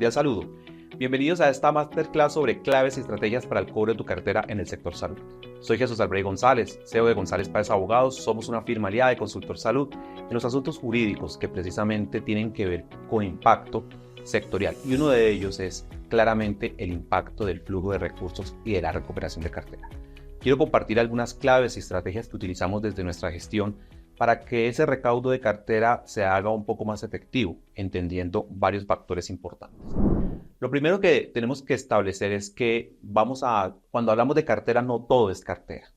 cordial saludo. Bienvenidos a esta masterclass sobre claves y estrategias para el cobro de tu cartera en el sector salud. Soy Jesús Albrey González, CEO de González Páez Abogados. Somos una firma aliada de consultor salud en los asuntos jurídicos que precisamente tienen que ver con impacto sectorial. Y uno de ellos es claramente el impacto del flujo de recursos y de la recuperación de cartera. Quiero compartir algunas claves y estrategias que utilizamos desde nuestra gestión para que ese recaudo de cartera se haga un poco más efectivo, entendiendo varios factores importantes. Lo primero que tenemos que establecer es que cuando hablamos de cartera, no todo es cartera.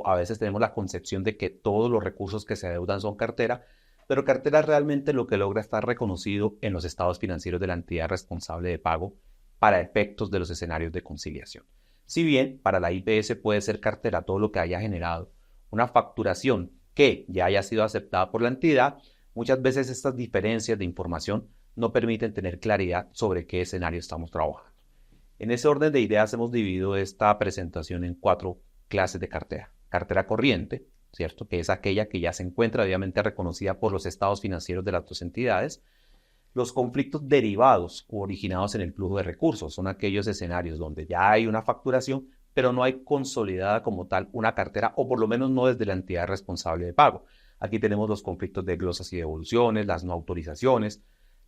A veces tenemos la concepción de que todos los recursos que se adeudan son cartera, pero cartera realmente lo que logra estar reconocido en los estados financieros de la entidad responsable de pago para efectos de los escenarios de conciliación. Si bien para la IPS puede ser cartera todo lo que haya generado una facturación que ya haya sido aceptada por la entidad, muchas veces estas diferencias de información no permiten tener claridad sobre qué escenario estamos trabajando. En ese orden de ideas hemos dividido esta presentación en 4 clases de cartera. Cartera corriente, ¿cierto? Que es aquella que ya se encuentra debidamente reconocida por los estados financieros de las dos entidades. Los conflictos derivados o originados en el flujo de recursos son aquellos escenarios donde ya hay una facturación, pero no hay consolidada como tal una cartera, o por lo menos no desde la entidad responsable de pago. Aquí tenemos los conflictos de glosas y devoluciones, las no autorizaciones,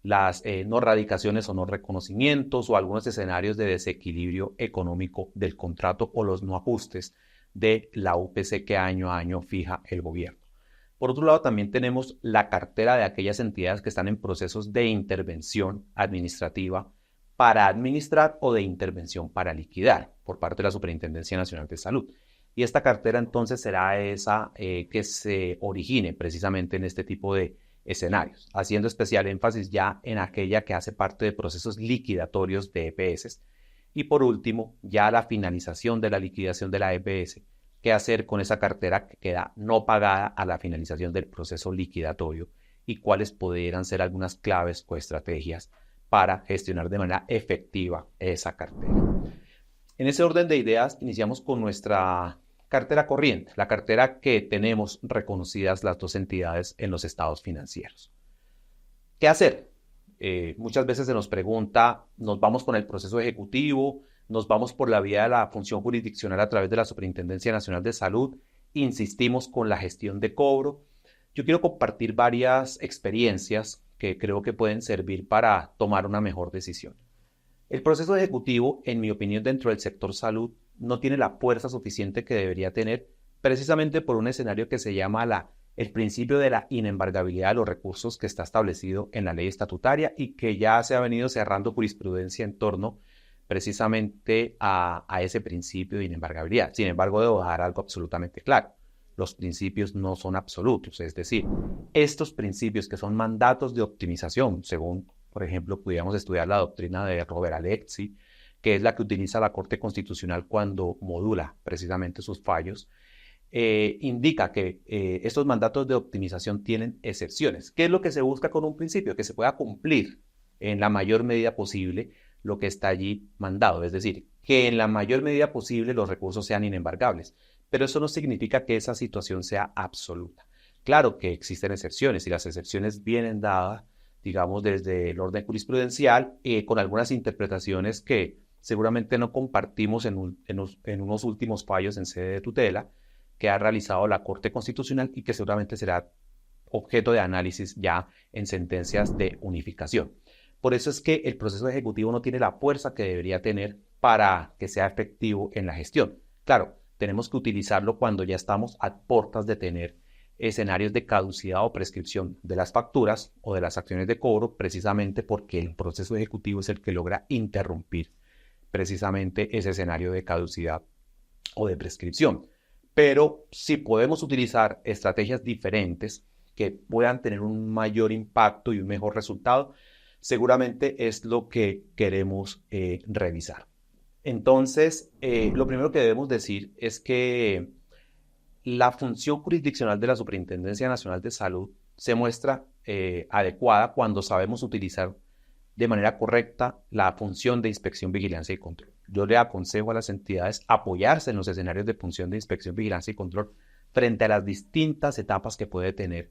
las no radicaciones o no reconocimientos, o algunos escenarios de desequilibrio económico del contrato o los no ajustes de la UPC que año a año fija el gobierno. Por otro lado, también tenemos la cartera de aquellas entidades que están en procesos de intervención administrativa para administrar o de intervención para liquidar por parte de la Superintendencia Nacional de Salud. Y esta cartera entonces será esa que se origine precisamente en este tipo de escenarios, haciendo especial énfasis ya en aquella que hace parte de procesos liquidatorios de EPS. Y por último, ya la finalización de la liquidación de la EPS, qué hacer con esa cartera que queda no pagada a la finalización del proceso liquidatorio y cuáles pudieran ser algunas claves o estrategias para gestionar de manera efectiva esa cartera. En ese orden de ideas, iniciamos con nuestra cartera corriente, la cartera que tenemos reconocidas las dos entidades en los estados financieros. ¿Qué hacer? Muchas veces se nos pregunta, ¿nos vamos con el proceso ejecutivo? ¿Nos vamos por la vía de la función jurisdiccional a través de la Superintendencia Nacional de Salud? ¿Insistimos con la gestión de cobro? Yo quiero compartir varias experiencias que creo que pueden servir para tomar una mejor decisión. El proceso ejecutivo, en mi opinión, dentro del sector salud, no tiene la fuerza suficiente que debería tener, precisamente por un escenario que se llama el principio de la inembargabilidad de los recursos, que está establecido en la ley estatutaria y que ya se ha venido cerrando jurisprudencia en torno precisamente a ese principio de inembargabilidad. Sin embargo, debo dejar algo absolutamente claro. Los principios no son absolutos, es decir, estos principios que son mandatos de optimización, según, por ejemplo, pudiéramos estudiar la doctrina de Robert Alexy, que es la que utiliza la Corte Constitucional cuando modula precisamente sus fallos, indica que estos mandatos de optimización tienen excepciones. ¿Qué es lo que se busca con un principio? Que se pueda cumplir en la mayor medida posible lo que está allí mandado, es decir, que en la mayor medida posible los recursos sean inembargables, pero eso no significa que esa situación sea absoluta. Claro que existen excepciones y las excepciones vienen dadas, digamos, desde el orden jurisprudencial, con algunas interpretaciones que seguramente no compartimos en unos últimos fallos en sede de tutela que ha realizado la Corte Constitucional y que seguramente será objeto de análisis ya en sentencias de unificación. Por eso es que el proceso ejecutivo no tiene la fuerza que debería tener para que sea efectivo en la gestión. Claro, tenemos que utilizarlo cuando ya estamos a puertas de tener escenarios de caducidad o prescripción de las facturas o de las acciones de cobro, precisamente porque el proceso ejecutivo es el que logra interrumpir precisamente ese escenario de caducidad o de prescripción. Pero si podemos utilizar estrategias diferentes que puedan tener un mayor impacto y un mejor resultado, seguramente es lo que queremos revisar. Entonces, lo primero que debemos decir es que la función jurisdiccional de la Superintendencia Nacional de Salud se muestra adecuada cuando sabemos utilizar de manera correcta la función de inspección, vigilancia y control. Yo le aconsejo a las entidades apoyarse en los escenarios de función de inspección, vigilancia y control frente a las distintas etapas que puede tener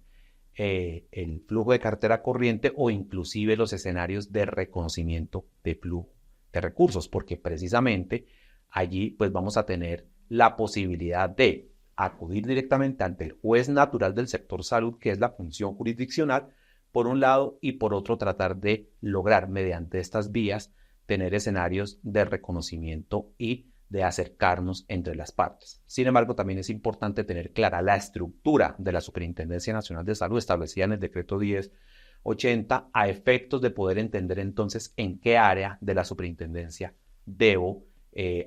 el flujo de cartera corriente o inclusive los escenarios de reconocimiento de flujo de recursos, porque precisamente allí pues vamos a tener la posibilidad de acudir directamente ante el juez natural del sector salud, que es la función jurisdiccional, por un lado, y por otro tratar de lograr mediante estas vías tener escenarios de reconocimiento y de acercarnos entre las partes. Sin embargo, también es importante tener clara la estructura de la Superintendencia Nacional de Salud establecida en el decreto 1080 a efectos de poder entender entonces en qué área de la superintendencia debo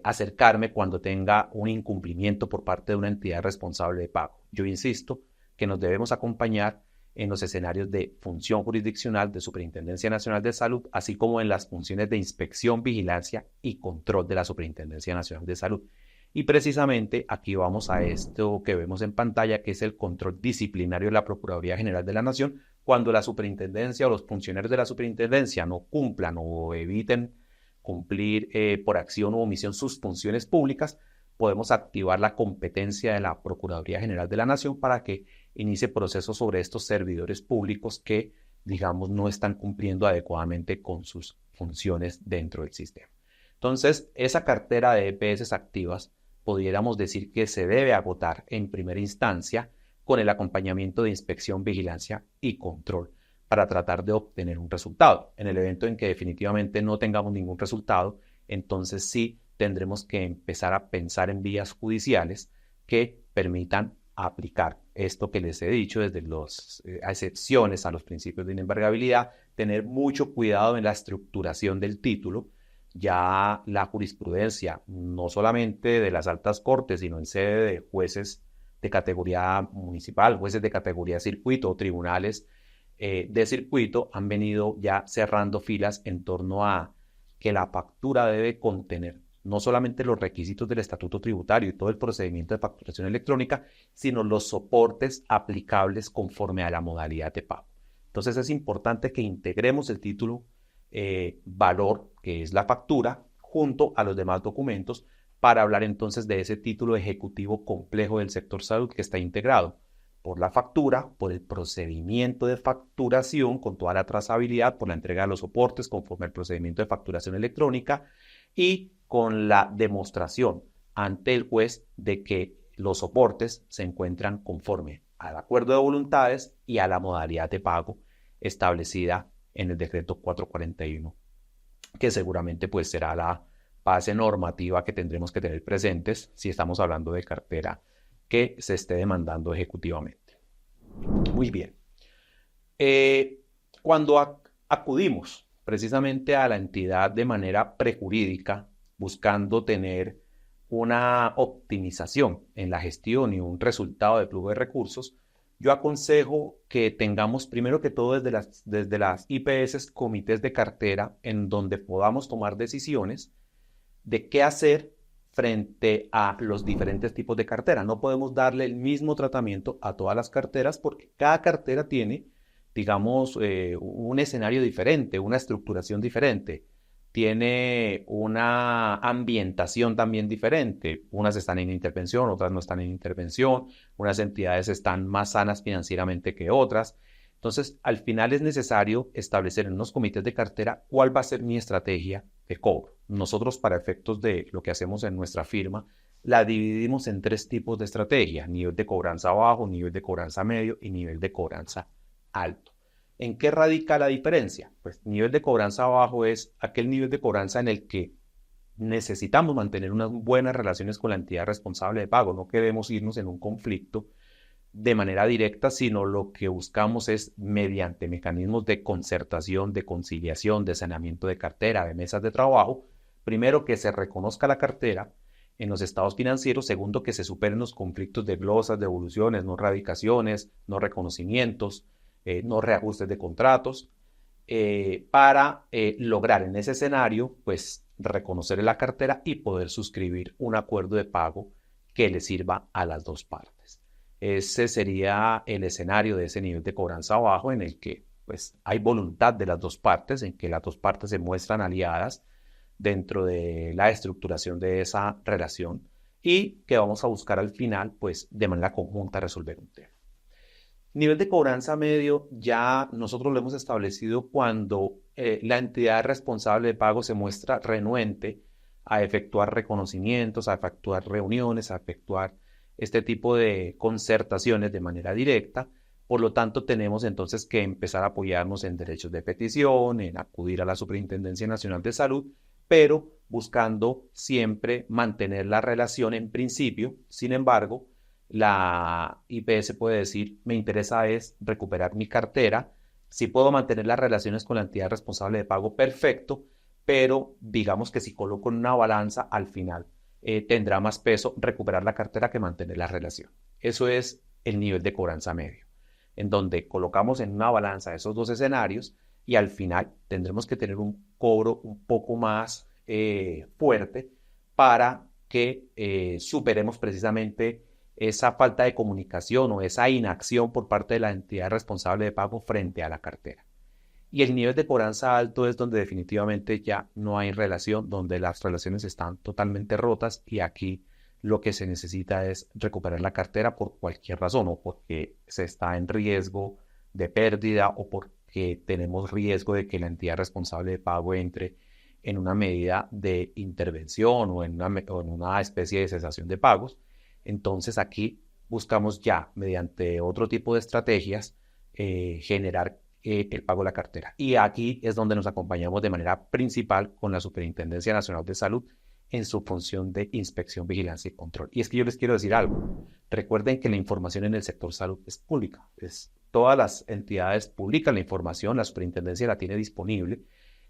acercarme cuando tenga un incumplimiento por parte de una entidad responsable de pago. Yo insisto que nos debemos acompañar en los escenarios de función jurisdiccional de Superintendencia Nacional de Salud, así como en las funciones de inspección, vigilancia y control de la Superintendencia Nacional de Salud. Y precisamente aquí vamos a esto que vemos en pantalla, que es el control disciplinario de la Procuraduría General de la Nación, cuando la superintendencia o los funcionarios de la superintendencia no cumplan o eviten cumplir por acción u omisión sus funciones públicas, podemos activar la competencia de la Procuraduría General de la Nación para que inicie procesos sobre estos servidores públicos que, digamos, no están cumpliendo adecuadamente con sus funciones dentro del sistema. Entonces, esa cartera de EPS activas pudiéramos decir que se debe agotar en primera instancia con el acompañamiento de inspección, vigilancia y control para tratar de obtener un resultado. En el evento en que definitivamente no tengamos ningún resultado, entonces sí tendremos que empezar a pensar en vías judiciales que permitan aplicar esto que les he dicho, desde las excepciones a los principios de inembargabilidad, tener mucho cuidado en la estructuración del título. Ya la jurisprudencia, no solamente de las altas cortes, sino en sede de jueces de categoría municipal, jueces de categoría circuito o tribunales de circuito, han venido ya cerrando filas en torno a que la factura debe contener no solamente los requisitos del estatuto tributario y todo el procedimiento de facturación electrónica, sino los soportes aplicables conforme a la modalidad de pago. Entonces es importante que integremos el título valor, que es la factura, junto a los demás documentos para hablar entonces de ese título ejecutivo complejo del sector salud que está integrado por la factura, por el procedimiento de facturación con toda la trazabilidad, por la entrega de los soportes conforme al procedimiento de facturación electrónica y con la demostración ante el juez de que los soportes se encuentran conforme al acuerdo de voluntades y a la modalidad de pago establecida en el decreto 441, que seguramente pues será la base normativa que tendremos que tener presentes si estamos hablando de cartera que se esté demandando ejecutivamente. Muy bien. Cuando acudimos precisamente a la entidad de manera prejurídica, buscando tener una optimización en la gestión y un resultado de flujo de recursos, yo aconsejo que tengamos primero que todo desde las IPS, comités de cartera, en donde podamos tomar decisiones de qué hacer frente a los diferentes tipos de cartera. No podemos darle el mismo tratamiento a todas las carteras porque cada cartera tiene, digamos, un escenario diferente, una estructuración diferente, tiene una ambientación también diferente. Unas están en intervención, otras no están en intervención, unas entidades están más sanas financieramente que otras. Entonces, al final es necesario establecer en unos comités de cartera cuál va a ser mi estrategia de cobro. Nosotros, para efectos de lo que hacemos en nuestra firma, la dividimos en 3 tipos de estrategia: nivel de cobranza bajo, nivel de cobranza medio y nivel de cobranza alto. ¿En qué radica la diferencia? Pues nivel de cobranza bajo es aquel nivel de cobranza en el que necesitamos mantener unas buenas relaciones con la entidad responsable de pago. No queremos irnos en un conflicto de manera directa, sino lo que buscamos es, mediante mecanismos de concertación, de conciliación, de saneamiento de cartera, de mesas de trabajo, primero que se reconozca la cartera en los estados financieros, segundo que se superen los conflictos de glosas, devoluciones, no radicaciones, no reconocimientos, no reajustes de contratos, para lograr en ese escenario, pues, reconocer la cartera y poder suscribir un acuerdo de pago que le sirva a las dos partes. Ese sería el escenario de ese nivel de cobranza bajo, en el que pues, hay voluntad de las dos partes, en que las dos partes se muestran aliadas dentro de la estructuración de esa relación y que vamos a buscar al final, pues, de manera conjunta resolver un tema. Nivel de cobranza medio ya nosotros lo hemos establecido cuando la entidad responsable de pago se muestra renuente a efectuar reconocimientos, a efectuar reuniones, a efectuar este tipo de concertaciones de manera directa. Por lo tanto, tenemos entonces que empezar a apoyarnos en derechos de petición, en acudir a la Superintendencia Nacional de Salud, pero buscando siempre mantener la relación en principio. Sin embargo, la IPS puede decir, me interesa es recuperar mi cartera, si puedo mantener las relaciones con la entidad responsable de pago, perfecto, pero digamos que si coloco en una balanza, al final tendrá más peso recuperar la cartera que mantener la relación. Eso es el nivel de cobranza medio, en donde colocamos en una balanza esos dos escenarios y al final tendremos que tener un cobro un poco más fuerte para que superemos precisamente esa falta de comunicación o esa inacción por parte de la entidad responsable de pago frente a la cartera. Y el nivel de cobranza alto es donde definitivamente ya no hay relación, donde las relaciones están totalmente rotas y aquí lo que se necesita es recuperar la cartera por cualquier razón, o porque se está en riesgo de pérdida o porque tenemos riesgo de que la entidad responsable de pago entre en una medida de intervención o en una especie de cesación de pagos. Entonces aquí buscamos ya, mediante otro tipo de estrategias, generar el pago de la cartera. Y aquí es donde nos acompañamos de manera principal con la Superintendencia Nacional de Salud en su función de inspección, vigilancia y control. Y es que yo les quiero decir algo. Recuerden que la información en el sector salud es pública. Todas las entidades publican la información, la superintendencia la tiene disponible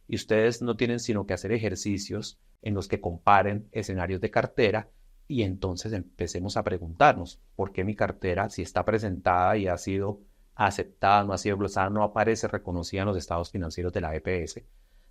y ustedes no tienen sino que hacer ejercicios en los que comparen escenarios de cartera y entonces empecemos a preguntarnos por qué mi cartera, si está presentada y ha sido aceptada, no ha sido glosada, no aparece reconocida en los estados financieros de la EPS.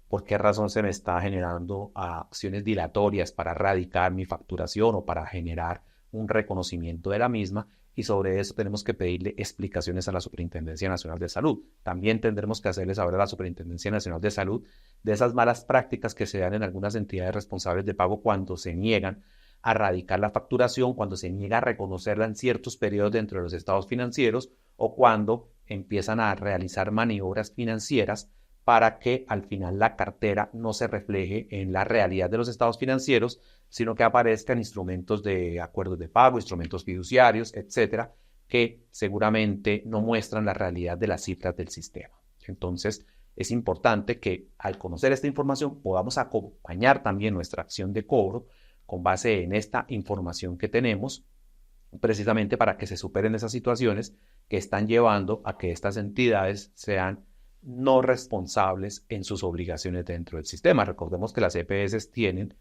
¿Por qué razón se me está generando acciones dilatorias para erradicar mi facturación o para generar un reconocimiento de la misma? Y sobre eso tenemos que pedirle explicaciones a la Superintendencia Nacional de Salud. También tendremos que hacerles saber a la Superintendencia Nacional de Salud de esas malas prácticas que se dan en algunas entidades responsables de pago cuando se niegan a erradicar la facturación, cuando se niega a reconocerla en ciertos periodos dentro de los estados financieros o cuando empiezan a realizar maniobras financieras para que al final la cartera no se refleje en la realidad de los estados financieros, sino que aparezcan instrumentos de acuerdos de pago, instrumentos fiduciarios, etcétera, que seguramente no muestran la realidad de las cifras del sistema. Entonces, es importante que al conocer esta información podamos acompañar también nuestra acción de cobro con base en esta información que tenemos, precisamente para que se superen esas situaciones que están llevando a que estas entidades sean no responsables en sus obligaciones dentro del sistema. Recordemos que las EPS tienen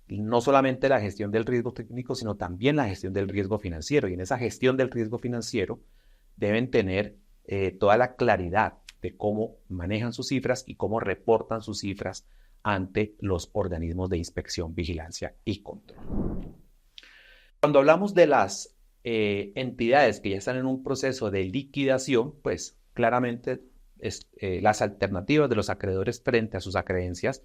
no solamente la gestión del riesgo técnico, sino también la gestión del riesgo financiero. Y en esa gestión del riesgo financiero deben tener toda la claridad de cómo manejan sus cifras y cómo reportan sus cifras ante los organismos de inspección, vigilancia y control. Cuando hablamos de las entidades que ya están en un proceso de liquidación, pues claramente las alternativas de los acreedores frente a sus acreencias,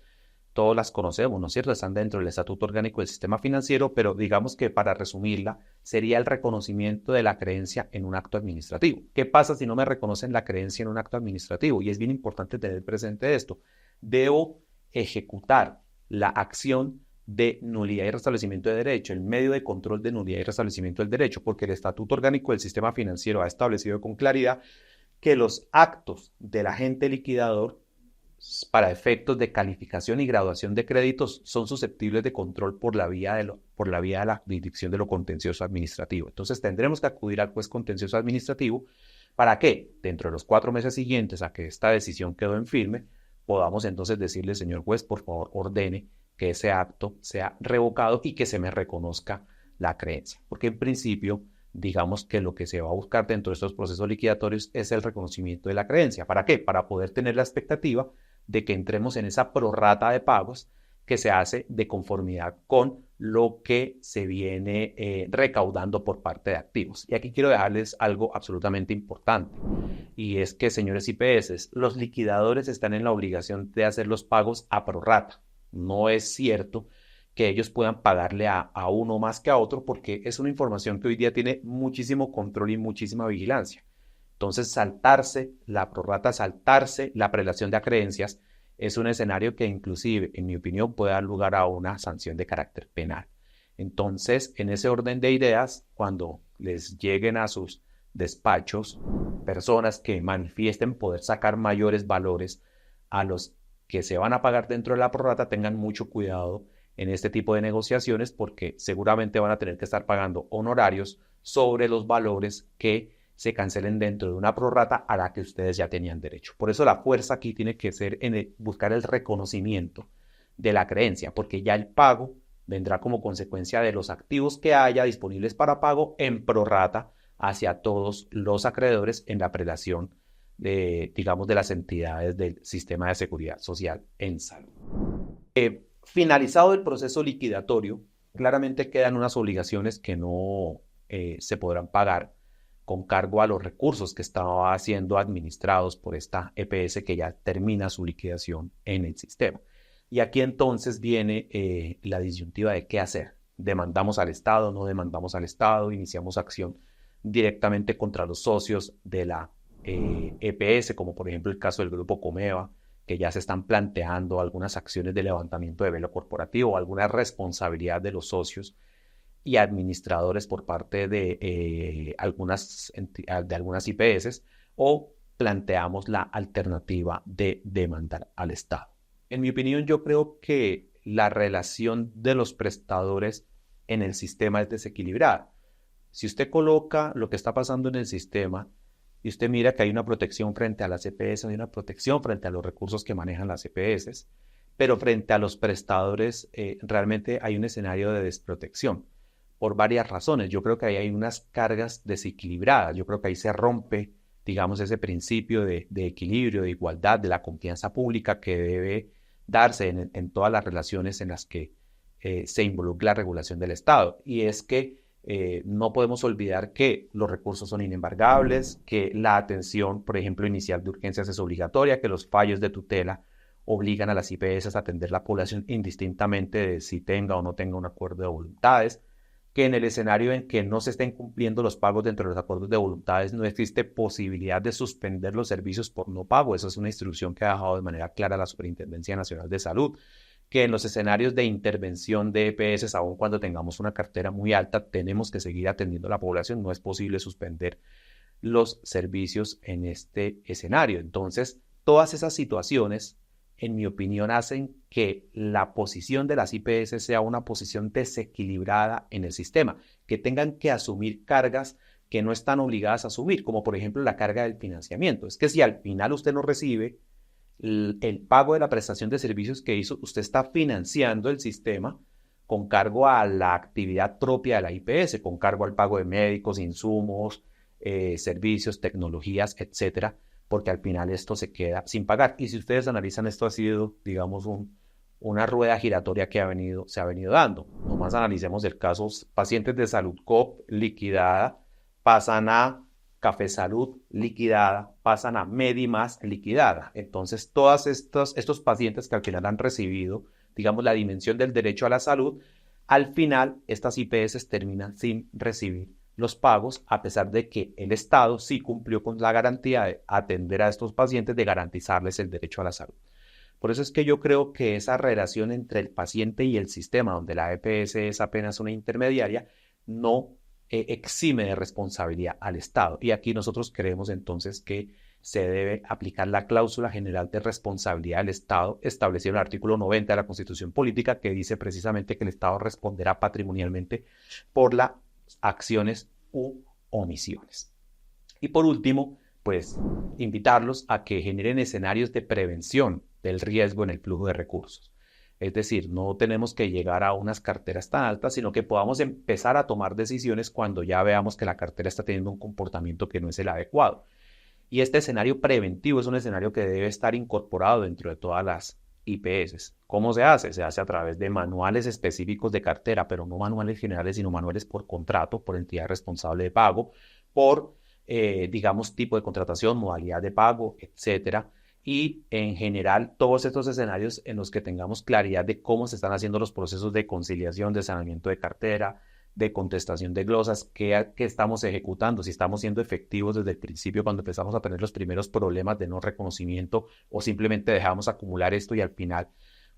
todas las conocemos, ¿no es cierto? Están dentro del Estatuto Orgánico del Sistema Financiero, pero digamos que para resumirla, sería el reconocimiento de la creencia en un acto administrativo. ¿Qué pasa si no me reconocen la creencia en un acto administrativo? Y es bien importante tener presente esto. Debo ejecutar la acción de nulidad y restablecimiento de derecho, el medio de control de nulidad y restablecimiento del derecho, porque el Estatuto Orgánico del Sistema Financiero ha establecido con claridad que los actos del agente liquidador para efectos de calificación y graduación de créditos son susceptibles de control por la vía de la jurisdicción de lo contencioso administrativo. Entonces tendremos que acudir al juez contencioso administrativo para que dentro de los 4 meses siguientes a que esta decisión quedó en firme, podamos entonces decirle, señor juez, por favor ordene que ese acto sea revocado y que se me reconozca la creencia. Porque en principio, digamos que lo que se va a buscar dentro de estos procesos liquidatorios es el reconocimiento de la creencia. ¿Para qué? Para poder tener la expectativa de que entremos en esa prorrata de pagos que se hace de conformidad con lo que se viene recaudando por parte de activos. Y aquí quiero dejarles algo absolutamente importante, y es que, señores IPS, los liquidadores están en la obligación de hacer los pagos a prorrata. No es cierto que ellos puedan pagarle a uno más que a otro, porque es una información que hoy día tiene muchísimo control y muchísima vigilancia. Entonces, saltarse la prorrata, saltarse la prelación de acreencias es un escenario que inclusive, en mi opinión, puede dar lugar a una sanción de carácter penal. Entonces, en ese orden de ideas, cuando les lleguen a sus despachos personas que manifiesten poder sacar mayores valores a los que se van a pagar dentro de la prorrata, tengan mucho cuidado en este tipo de negociaciones porque seguramente van a tener que estar pagando honorarios sobre los valores que se cancelen dentro de una prorrata a la que ustedes ya tenían derecho. Por eso la fuerza aquí tiene que ser en buscar el reconocimiento de la creencia, porque ya el pago vendrá como consecuencia de los activos que haya disponibles para pago en prorrata hacia todos los acreedores en la prelación de, digamos, de las entidades del sistema de seguridad social en salud. Finalizado el proceso liquidatorio, claramente quedan unas obligaciones que no se podrán pagar con cargo a los recursos que estaban siendo administrados por esta EPS que ya termina su liquidación en el sistema. Y aquí entonces viene la disyuntiva de qué hacer. ¿Demandamos al Estado? ¿No demandamos al Estado? ¿Iniciamos acción directamente contra los socios de la EPS, como por ejemplo el caso del Grupo Comeva, que ya se están planteando algunas acciones de levantamiento de velo corporativo, alguna responsabilidad de los socios y administradores por parte de algunas IPS, o planteamos la alternativa de demandar al Estado? En mi opinión, yo creo que la relación de los prestadores en el sistema es desequilibrada. Si usted coloca lo que está pasando en el sistema y usted mira que hay una protección frente a las EPS, hay una protección frente a los recursos que manejan las EPS, pero frente a los prestadores realmente hay un escenario de desprotección por varias razones. Yo creo que ahí hay unas cargas desequilibradas. Yo creo que ahí se rompe, digamos, ese principio de equilibrio, de igualdad, de la confianza pública que debe darse en todas las relaciones en las que se involucra la regulación del Estado. Y es que no podemos olvidar que los recursos son inembargables, que la atención, por ejemplo, inicial de urgencias es obligatoria, que los fallos de tutela obligan a las IPS a atender la población indistintamente de si tenga o no tenga un acuerdo de voluntades, que en el escenario en que no se estén cumpliendo los pagos dentro de los acuerdos de voluntades no existe posibilidad de suspender los servicios por no pago. Esa es una instrucción que ha dejado de manera clara la Superintendencia Nacional de Salud, que en los escenarios de intervención de EPS, aun cuando tengamos una cartera muy alta, tenemos que seguir atendiendo a la población. No es posible suspender los servicios en este escenario. Entonces, todas esas situaciones, en mi opinión, hacen que la posición de las IPS sea una posición desequilibrada en el sistema, que tengan que asumir cargas que no están obligadas a asumir, como por ejemplo la carga del financiamiento. Es que si al final usted no recibe el pago de la prestación de servicios que hizo, usted está financiando el sistema con cargo a la actividad propia de la IPS, con cargo al pago de médicos, insumos, servicios, tecnologías, etcétera, porque al final esto se queda sin pagar. Y si ustedes analizan, esto ha sido, digamos, una rueda giratoria que se ha venido dando. Nomás analicemos el caso: pacientes de Salud Coop liquidada, pasan a Café Salud liquidada, pasan a Medimás liquidada. Entonces, todos estos pacientes que al final han recibido, digamos, la dimensión del derecho a la salud, al final estas IPS terminan sin recibir los pagos, a pesar de que el Estado sí cumplió con la garantía de atender a estos pacientes, de garantizarles el derecho a la salud. Por eso es que yo creo que esa relación entre el paciente y el sistema, donde la EPS es apenas una intermediaria, no exime de responsabilidad al Estado. Y aquí nosotros creemos entonces que se debe aplicar la cláusula general de responsabilidad del Estado, establecida en el artículo 90 de la Constitución Política, que dice precisamente que el Estado responderá patrimonialmente por las acciones u omisiones. Y por último, pues invitarlos a que generen escenarios de prevención del riesgo en el flujo de recursos. Es decir, no tenemos que llegar a unas carteras tan altas, sino que podamos empezar a tomar decisiones cuando ya veamos que la cartera está teniendo un comportamiento que no es el adecuado. Y este escenario preventivo es un escenario que debe estar incorporado dentro de todas las IPS. ¿Cómo se hace? Se hace a través de manuales específicos de cartera, pero no manuales generales, sino manuales por contrato, por entidad responsable de pago, por, digamos, tipo de contratación, modalidad de pago, etcétera. Y en general todos estos escenarios en los que tengamos claridad de cómo se están haciendo los procesos de conciliación, de saneamiento de cartera, de contestación de glosas, qué estamos ejecutando, si estamos siendo efectivos desde el principio cuando empezamos a tener los primeros problemas de no reconocimiento o simplemente dejamos acumular esto y al final,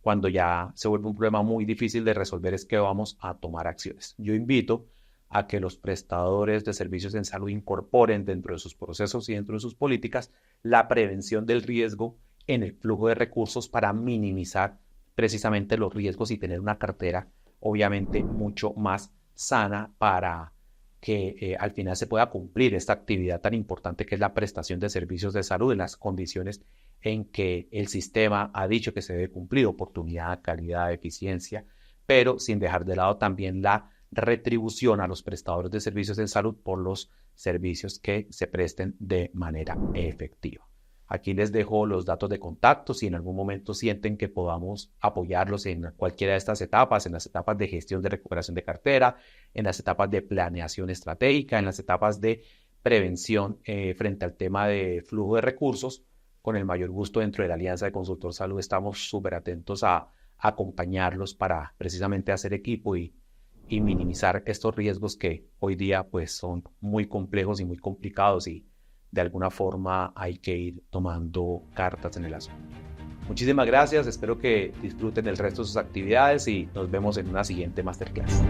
cuando ya se vuelve un problema muy difícil de resolver, es que vamos a tomar acciones. Yo invito a que los prestadores de servicios en salud incorporen dentro de sus procesos y dentro de sus políticas la prevención del riesgo en el flujo de recursos para minimizar precisamente los riesgos y tener una cartera obviamente mucho más sana para que al final se pueda cumplir esta actividad tan importante que es la prestación de servicios de salud en las condiciones en que el sistema ha dicho que se debe cumplir: oportunidad, calidad, eficiencia, pero sin dejar de lado también la retribución a los prestadores de servicios en salud por los servicios que se presten de manera efectiva. Aquí les dejo los datos de contacto si en algún momento sienten que podamos apoyarlos en cualquiera de estas etapas, en las etapas de gestión de recuperación de cartera, en las etapas de planeación estratégica, en las etapas de prevención frente al tema de flujo de recursos. Con el mayor gusto, dentro de la Alianza de Consultor Salud estamos súper atentos a acompañarlos para precisamente hacer equipo y minimizar estos riesgos que hoy día pues son muy complejos y muy complicados, y de alguna forma hay que ir tomando cartas en el asunto. Muchísimas gracias, espero que disfruten el resto de sus actividades y nos vemos en una siguiente masterclass.